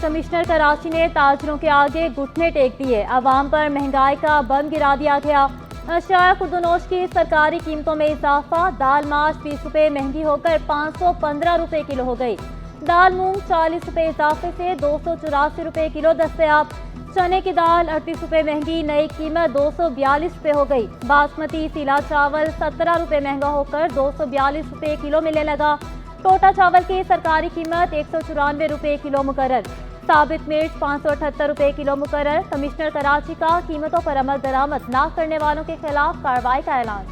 Commissioner Karachi ने ताजरों के आगे घुटने टेक दिए। अवाम पर महंगाई का बम गिरा दिया गया। अशिया खुर्दनोश की सरकारी कीमतों में इजाफा। दाल माश 20 रुपये महंगी होकर 515 रुपये किलो हो गई। दाल मूंग 40 रुपये इजाफे से 284 रुपये किलो दस्तयाब। चने की दाल 38 रुपये महंगी, नई कीमत 242 रुपये हो गई। बासमती सीला चावल 17 रुपये महंगा होकर 242 रुपये किलो मिलने लगा। टोटा चावल की सरकारी कीमत 194 रुपये किलो मुकर्रर। साबित मिर्च 578 रुपये किलो मुकर्रर। कमिश्नर कराची का कीमतों पर अमल दरामद न करने वालों के खिलाफ कार्रवाई का ऐलान।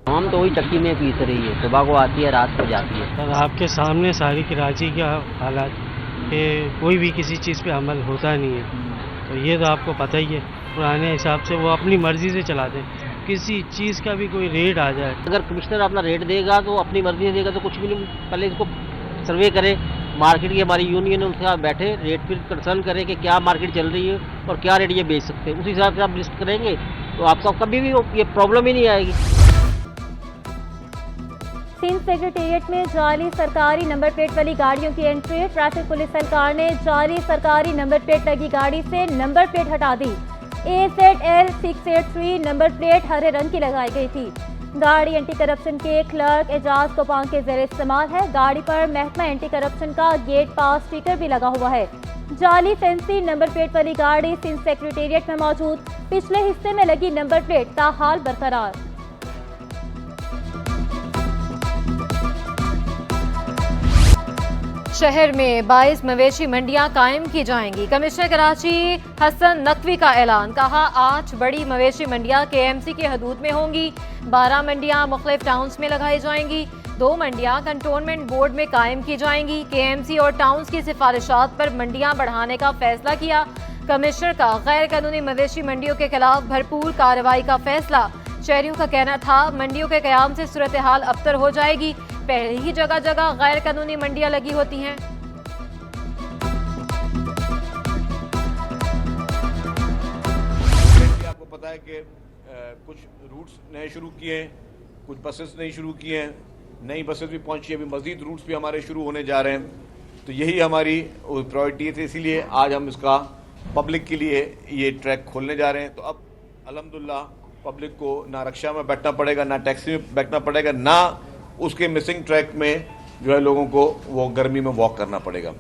हम तो वही चक्की में पीस रही है, सुबह को आती है, रात को जाती है। सर आपके सामने सारी कराची के हालात कि कोई भी किसी चीज़ पे अमल होता नहीं है, तो ये तो आपको पता ही है। पुराने हिसाब से वो अपनी मर्जी से चलाते हैं। किसी चीज़ का भी कोई रेट आ जाए, अगर कमिश्नर अपना रेट देगा तो अपनी मर्जी से देगा तो कुछ भी नहीं। पहले इसको सर्वे करे, मार्केट की हमारी यूनियन है, उसके साथ बैठे रेट फिर कंसर्न करें कि क्या मार्केट चल रही है और क्या रेट ये बेच सकते हैं। उसी हिसाब से आप लिस्ट करेंगे तो आपका कभी भी ये प्रॉब्लम ही नहीं आएगी। सिंध सेक्रेटेरिएट में जाली सरकारी नंबर प्लेट वाली गाड़ियों की एंट्री। ट्रैफिक पुलिस एहलकार ने जाली सरकारी नंबर प्लेट लगी गाड़ी से नंबर प्लेट हटा दी। AZL 683 नंबर प्लेट हरे रंग की लगाई गई थी। गाड़ी एंटी करप्शन के क्लर्क एजाज कोपांग के ज़ेरे इस्तेमाल है। गाड़ी पर महकमा एंटी करप्शन का गेट पास स्टिकर भी लगा हुआ है। जाली फैंसी नंबर प्लेट वाली गाड़ी सिंध सेक्रेटेरिएट में मौजूद। पिछले हिस्से में लगी नंबर प्लेट ताहाल बरकरार। शहर में 22 मवेशी मंडियां कायम की जाएंगी। कमिश्नर कराची हसन नकवी का ऐलान। कहा 8 बड़ी मवेशी मंडियां KMC के हदूद में होंगी। 12 मंडियां मुख्तलिफ टाउन्स में लगाई जाएंगी। 2 मंडियां कंटोनमेंट बोर्ड में कायम की जाएंगी। KMC और टाउन्स की सिफारिशात पर मंडियां बढ़ाने का फैसला किया। कमिश्नर का गैर कानूनी मवेशी मंडियों के खिलाफ भरपूर कार्रवाई का फैसला। शहरियों का कहना था मंडियों के कयाम से सूरत हाल अबतर हो जाएगी। पहले ही जगह जगह गैर कानूनी मंडियां लगी होती हैं। आपको पता है कि कुछ रूट्स नए शुरू किए हैं, कुछ बसेस नई शुरू किए हैं, नई बसेस भी पहुंची है, अभी मजीद रूट्स भी हमारे शुरू होने जा रहे हैं। तो यही हमारी प्रायोरिटी थी, इसीलिए आज हम इसका पब्लिक के लिए ये ट्रैक खोलने जा रहे हैं। तो अब अल्हम्दुलिल्लाह पब्लिक को ना रिक्शा में बैठना पड़ेगा, ना टैक्सी में बैठना पड़ेगा, ना उसके मिसिंग ट्रैक में जो है लोगों को वो गर्मी में वॉक करना पड़ेगा।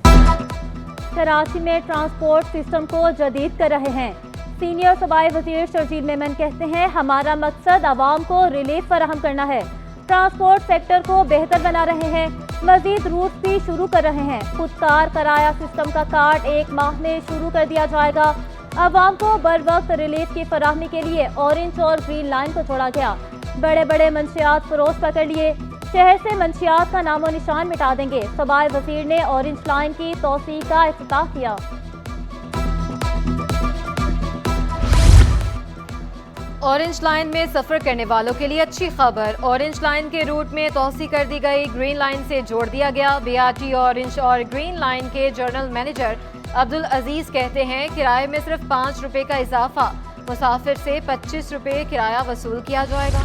कराची में ट्रांसपोर्ट सिस्टम को जदीद कर रहे हैं। सीनियर सूबाई वजीर शर्जील मेमन कहते हैं हमारा मकसद आवाम को रिलीफ फराहम करना है। ट्रांसपोर्ट सेक्टर को बेहतर बना रहे हैं। मजीद रूट भी शुरू कर रहे हैं। खुदकार किराया सिस्टम का कार्ड 1 माह में शुरू कर दिया जाएगा। आवाम को बर वक्त रिलीफ की फराहमी के लिए ऑरेंज और ग्रीन लाइन को छोड़ा गया। बड़े बड़े मंशियात फरोश पकड़ लिए। शहर से मंशियात का नामो निशान मिटा देंगे। सूबाई वजीर ने ऑरेंज लाइन की तोसी का इफ्तिताह किया। ऑरेंज लाइन में सफर करने वालों के लिए अच्छी खबर। ऑरेंज लाइन के रूट में तोसी कर दी गई। ग्रीन लाइन से जोड़ दिया गया। BRT ऑरेंज और ग्रीन लाइन के जनरल मैनेजर अब्दुल अजीज कहते हैं किराए में सिर्फ 5 रुपए का इजाफा। मुसाफिर से 25 रुपए किराया वसूल किया जाएगा।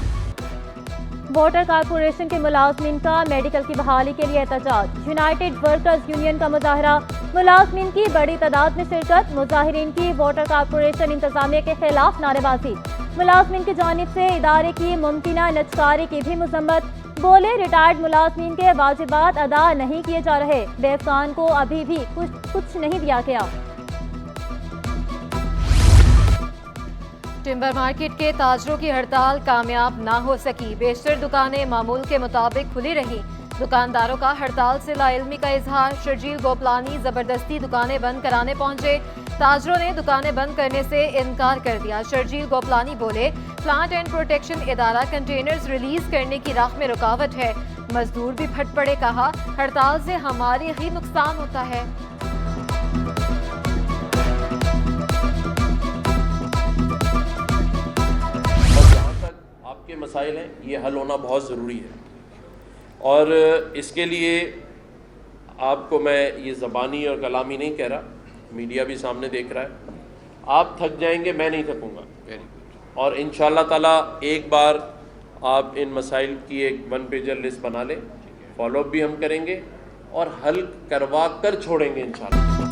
वाटर कारपोरेशन के मुलाजमीन का मेडिकल की बहाली के लिए एहतजाज। यूनाइटेड वर्कर्स यूनियन का मुजाहरा। मुलाजमीन की बड़ी तादाद में शिरकत। मुजाहिरीन की वाटर कारपोरेशन इंतजामिया के खिलाफ नारेबाजी। मुलाजमीन की जानिब से इदारे की मुमकिना नजकारी की भी मजम्मत। बोले रिटायर्ड मुलाजमीन के वाजिबात अदा नहीं किए जा रहे। बेफसान को अभी भी कुछ नहीं दिया गया। टिम्बर मार्केट के ताजरों की हड़ताल कामयाब ना हो सकी। बेशतर दुकानें मामूल के मुताबिक खुली रही। दुकानदारों का हड़ताल से लाइल्मी का इजहार। शर्जील गोपलानी जबरदस्ती दुकानें बंद कराने पहुंचे। ताजरों ने दुकानें बंद करने से इनकार कर दिया। शर्जील गोपलानी बोले प्लांट एंड प्रोटेक्शन इदारा कंटेनर्स रिलीज करने की राह में रुकावट है। मजदूर भी फट पड़े। कहा हड़ताल से हमारी ही नुकसान होता है। आपके मसाइल हैं ये हल होना बहुत ज़रूरी है और इसके लिए आपको मैं ये ज़बानी और कलामी नहीं कह रहा, मीडिया भी सामने देख रहा है। आप थक जाएंगे, मैं नहीं थकूंगा। और इंशाअल्लाह ताला एक बार आप इन मसाइल की एक 1 पेजर लिस्ट बना लें, फॉलोअप भी हम करेंगे और हल करवा कर छोड़ेंगे इंशाल्लाह।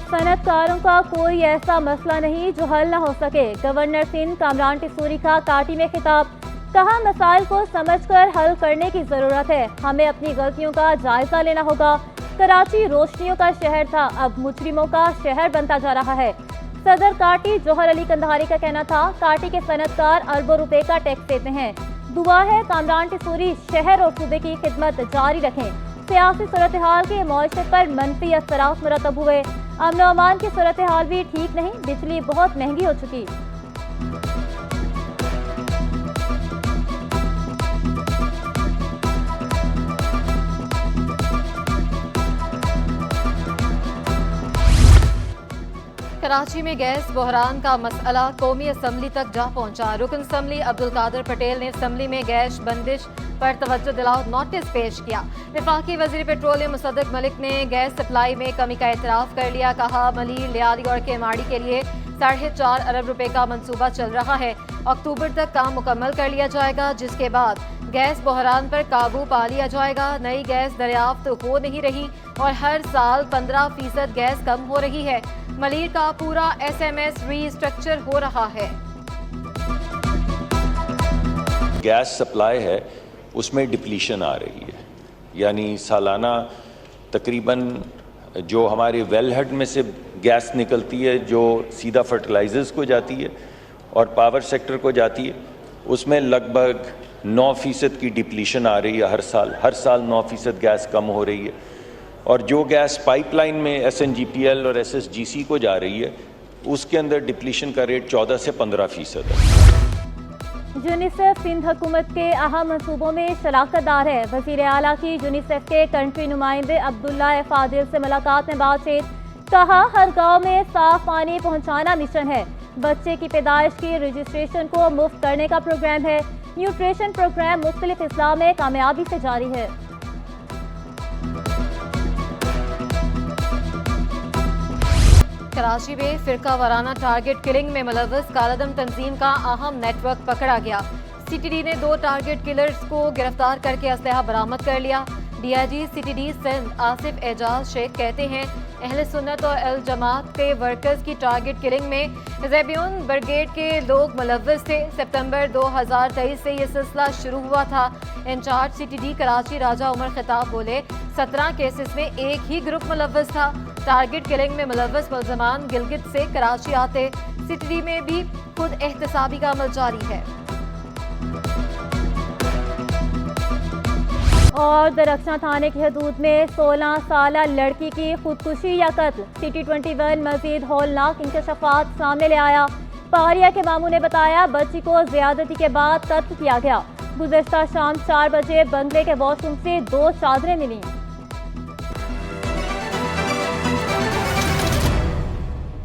सनतकारों का कोई ऐसा मसला नहीं जो हल न हो सके। गवर्नर सिंध कामरान टिसूरी का काटी में खिताब, कहा मसाइल को समझकर हल करने की ज़रूरत है, हमें अपनी गलतियों का जायजा लेना होगा। कराची रोशनियों का शहर था, अब मुजरिमों का शहर बनता जा रहा है। सदर काटी जौहर अली कंधारी का कहना था, काटी के सनतकार अरबों रुपए का टैक्स देते हैं। दुआ है कामरान टिसूरी शहर और सूबे की खिदमत जारी रखें। सियासी सूरत हाल के मौशत पर मनफी असरात मुरतब हुए। अमन व अमान की सूरत हाल भी ठीक नहीं, बिजली बहुत महंगी हो चुकी। कराची में गैस बहरान का मसला कौमी असम्बली तक जा पहुंचा। रुकन असम्बली अब्दुल कादिर पटेल ने असम्बली में गैस बंदिश पर तवज्जो दिलाओ नोटिस पेश किया। वफाकी वजीर पेट्रोलियम मुसद्दिक मलिक ने गैस सप्लाई में कमी का एतराफ़ कर लिया। कहा मलीर, लियाली और केमाड़ी के लिए 4.5 अरब रुपए का मंसूबा चल रहा है, अक्टूबर तक काम मुकम्मल कर लिया जाएगा, जिसके बाद गैस बहरान पर काबू पा लिया जाएगा। नई गैस दरियाफ्त हो नहीं रही और हर साल 15% गैस कम हो रही है। मलीर का पूरा SMS रीस्ट्रक्चर हो रहा है। गैस सप्लाई है उसमें डिप्लीशन आ रही है, यानी सालाना तकरीबन जो हमारे वेलहेड में से गैस निकलती है जो सीधा फर्टिलाइजर्स को जाती है और पावर सेक्टर को जाती है, उसमें लगभग 9% की डिप्लीशन आ रही है। हर साल 9% गैस कम हो रही है। और जो गैस पाइपलाइन में SNGPL और SSGC को जा रही है उसके अंदर डिप्लीशन का रेट 14 से 15% है। यूनिसेफ सिंध हुकूमत के अहम मनसूबों में शराकतदार है। वज़ीर आला की यूनिसेफ के कंट्री नुमाइंदे अब्दुल्ला फादिल से मुलाकात में बातचीत, कहा हर गांव में साफ पानी पहुंचाना मिशन है। बच्चे की पैदाइश की रजिस्ट्रेशन को मुफ्त करने का प्रोग्राम है। न्यूट्रिशन प्रोग्राम मुख्तलिफ अजला में कामयाबी से जारी है। कराची में फिरका वाराना टारगेट किलिंग में मुलव्वस कालादम तंजीम का अहम नेटवर्क पकड़ा गया। CTD ने 2 टारगेट किलर्स को गिरफ्तार करके असलहा बरामद कर लिया। DIG CTD सिंध आसिफ एजाज शेख कहते हैं, अहले सुन्नत और अल जमात के वर्कर्स की टारगेट किलिंग में ज़ेबियून ब्रिगेड के लोग मुलव्वस थे। सितंबर 2023 से ये सिलसिला शुरू हुआ था। इंचार्ज CTD कराची राजा उमर खिताब बोले, 17 केसेस में एक ही ग्रुप मुलव्वस था। टारगेट किलिंग में मुलव्वस मुल्ज़मान गिलगित से कराची आते। CTD में भी खुद एहतसाबी का अमल जारी है। और दरख्शां थाने की हदूद में 16 साला लड़की की खुदकुशी या कत्ल। City 21 मजीद हौलनाक इंकशाफात सामने ले आया। पारिया के मामू ने बताया, बच्ची को ज़्यादती के बाद कत्ल किया गया। गुज़श्ता शाम 4 बजे बंगले के वॉशरूम से 2 चादरें मिली।